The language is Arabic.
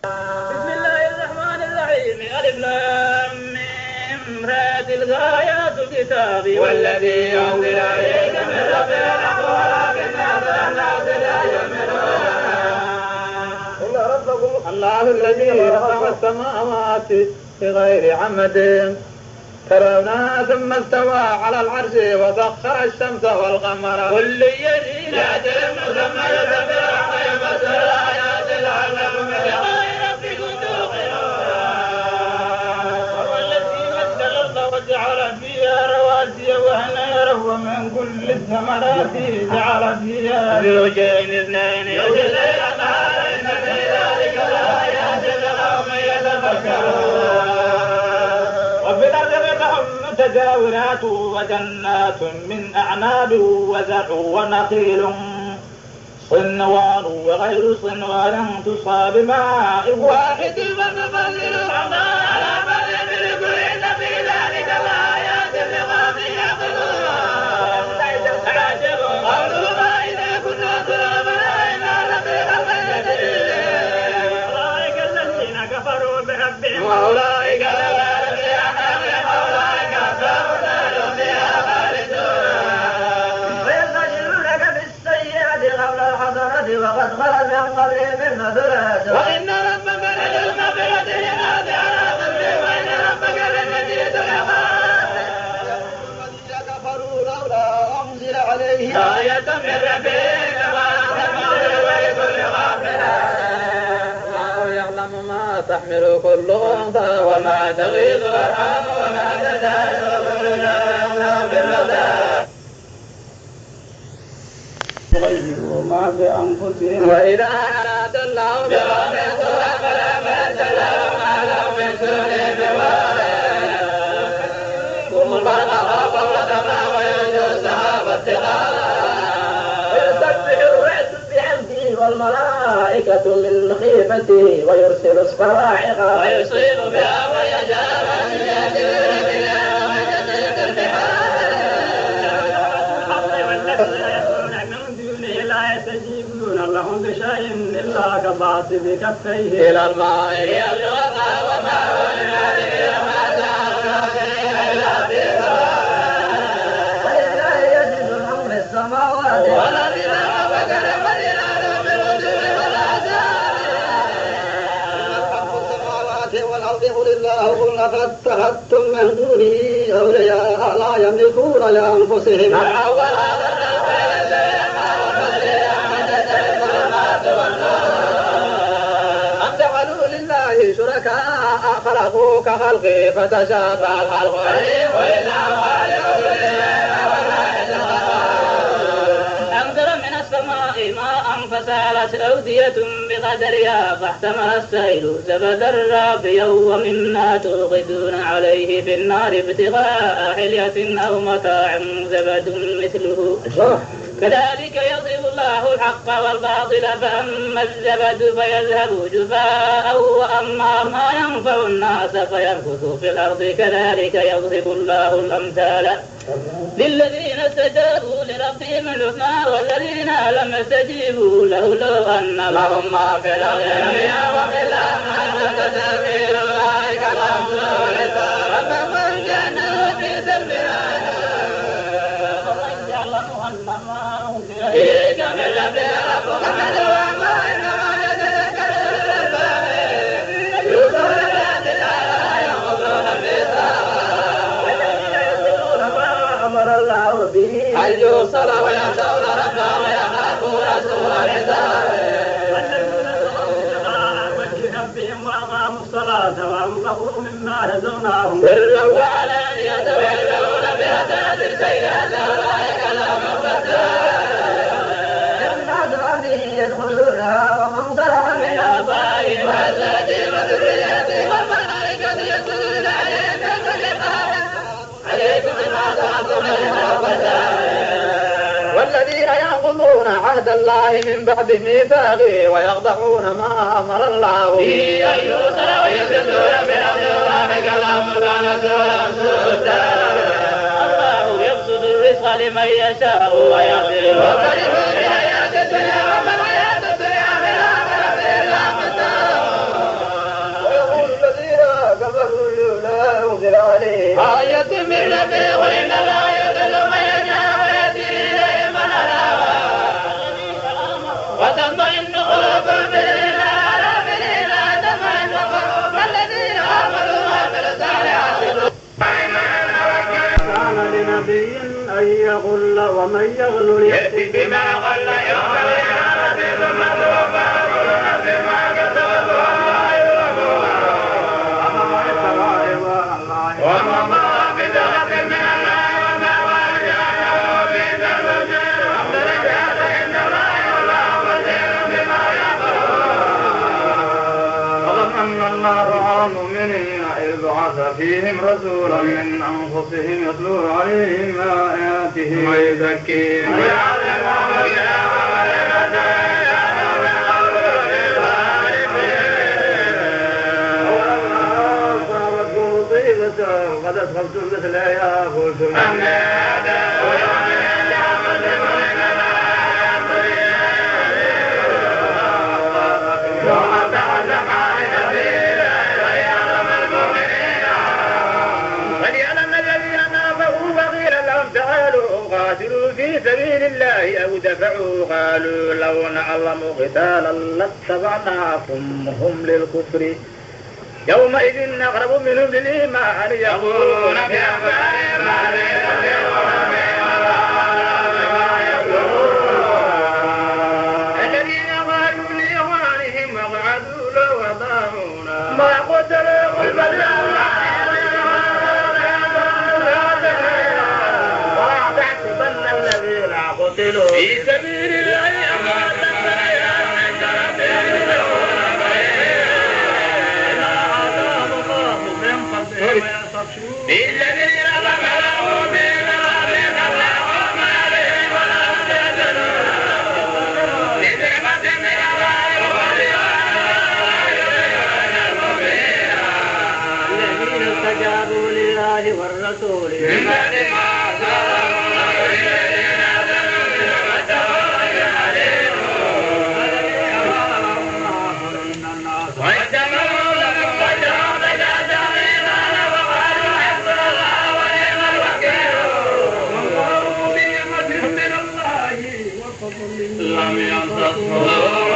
بسم الله الرحمن الرحيم. ألف لام ميم را تلك آيات الكتاب والذي أنزل إليك من ربك الحق ولكن أكثر الناس لا يؤمنون. إن ربكم الله الذي خلق السماوات بغير عمد ترونها ثم استوى على العرش وسخر الشمس والقمر كل يجري لأجل مسمى يدبر ويفسر الآيات لعلكم بلقاء ربكم توقنون. وهو الذي مد الأرض وجعل فيها رواسي وأنهارا ومن كل الثمرات جعل فيها زوجين اثنين يغشي الليل النهار إن في ذلك لآيات لقوم يتفكرون. وفي الأرض قطع متجاورات وجنات من أعناب وزرع ونخيل صنوان وغير صنوان تسقى بماء واحد ونفضل الرحمن على من يملك إن في ذلك لآيات لقوم يعقلون. عجب قولهما إذا كنا ترابا إنا لفي خلق جديد. أولئك الذين كفروا بربهم وأولئك الذين في أحكامهم أولئك أصحاب النار فيها خالدون. ويستعجلونك بالسيئة قبل الحسنة وقد خلت من قبلهم المثلات وإن ربك للمغفرة ينادي على قبره وإن ربك للمجيد العقاب. الذين كفروا لولا أنزل عليه آية من ربه كما تحمل ولكل غافلة. الله يعلم ما تحمل كل أنثى وما تغيظ الأرحام وما تزداد كل يوم بالمدى وما بأنفسهم وإذا أراد الله بقوم سوءا فلا مرد له ما له من سوء بوالد. ثم البرق فوق السماء وينزل السحاب اتقاء. ويسبح الرعد بحمده والملائكة من خيفته ويرسل الصواعق ويصيب بها ويجعل من يهدي بها ويجعل البحار. والذين يدعون من دونه لا يستجيبون لهم بشيء إلا كباسط كفيه إلى الماء ليبلغ وما هو لنادر وما تعرف إلا في ولله يجد الأمر السماوات والذين أبكر والذين من الرسل والأحزاب. السماوات والأرض قل الله قل أفاتخذتم من دونه أولياء لا يملكون لأنفسهم أول هذا الخير سيما وفسر أحمد الظلمات والنور. أم جعلوا لله شركاء خلقوا كخلقه فتشابه الخلق قريب وإذا خالق كل شيء وواحد الغفار. أنزل من السماء ماء فسالت أودية بقدرها فاحتمل السيل زبدا رابيا ومما توقدون عليه في النار ابتغاء حلية أو متاع زبد مثله كذلك يضرب الله الحق والباطل فأما الزبد فيذهب جفاء وأما ما ينفع الناس فيمكث في الأرض كذلك يضرب الله الأمثال للذين استجابوا لربهم الحسنى والذين لم يستجيبوا له لو أن لهم ما في الأرض جميعا وفي الأرض سبيل أولئك لهم سوء الحساب. فمن كان في سبيل إليك من ربك ربك فادعوه إنما يتذكر أولو الألباب. يؤتون الآيات لا ينقضون الميثاق. أمر الله به أن يوصل ويخشون ربهم ويخافون سوء الحساب. وأقاموا الصلاة وأنفقوا مما رزقناهم سرا وعلانية ويدرؤون بحسنات السيئات أولئك لهم جنات عدن يدخلونها ومن صلح من آبائهم وأزواجهم وذرياتهم والملائكة يسجدون عليكم بما صنعتم من الرحمة. والذين ينقضون عهد الله من بعد ميثاقه ويقطعون ما أمر الله به أن يوصل ويفسدون بالأرض أولئك لهم لعنة الله يبسط الرزق لمن يشاء ويقدر وفرحوا بالحياة الدنيا وما الحياة الدنيا في الآخرة إلا متاع. وتطمئن قلوبهم بالإيمان ألا بالإيمان تطمئن قلوب الذين آمنوا وعملوا الصالحات. كان لنبي أن يغل ومن يغل يأتي بما غل يوم القيامة ثم توفى كل نفس ما كسبت ولا يظلمون. وما الله بذات من الله وما وجهه في ذنب درجات عند الله والله بصير بما يعملون. ومن الله على المؤمنين إذ بعث فيهم رسولا من أنفسهم يتلو عليهم آياته ويزكيهم ويعلمهم الكتاب والحكمة قد أدخلتم مثل يا قلتم أن هذا ويوم يجعل المسلمين يوم تعلم عن ويعلم المؤمنين وليعلم الذين نافقوا وقيل لهم تعالوا قاتلوا في سبيل الله أو دفعوا قالوا لو نعلم قتالا لاتبعناكم هم للكفر يومئذ نقرب منهم للإيمان يقولون بأفواههم ما ليس في قلوبهم وما يقولون. الذين قالوا لإخوانهم وقعدوا لو أطاعونا ما قتلوا قل بل ولا تحسبن الذين قتلوا في سبيل الله أمواتا بل عند ربهم بالذين ظلموا بذنوبهم اللهم عليهم ولا يحزنون لنعمة من الله وفضل الذين استجابوا لله والرسول من بعد ما أصابهم الذين ظلموا وتولوا عليهم واجتمعوا لكم وجروا بجازهم لم ينتصروا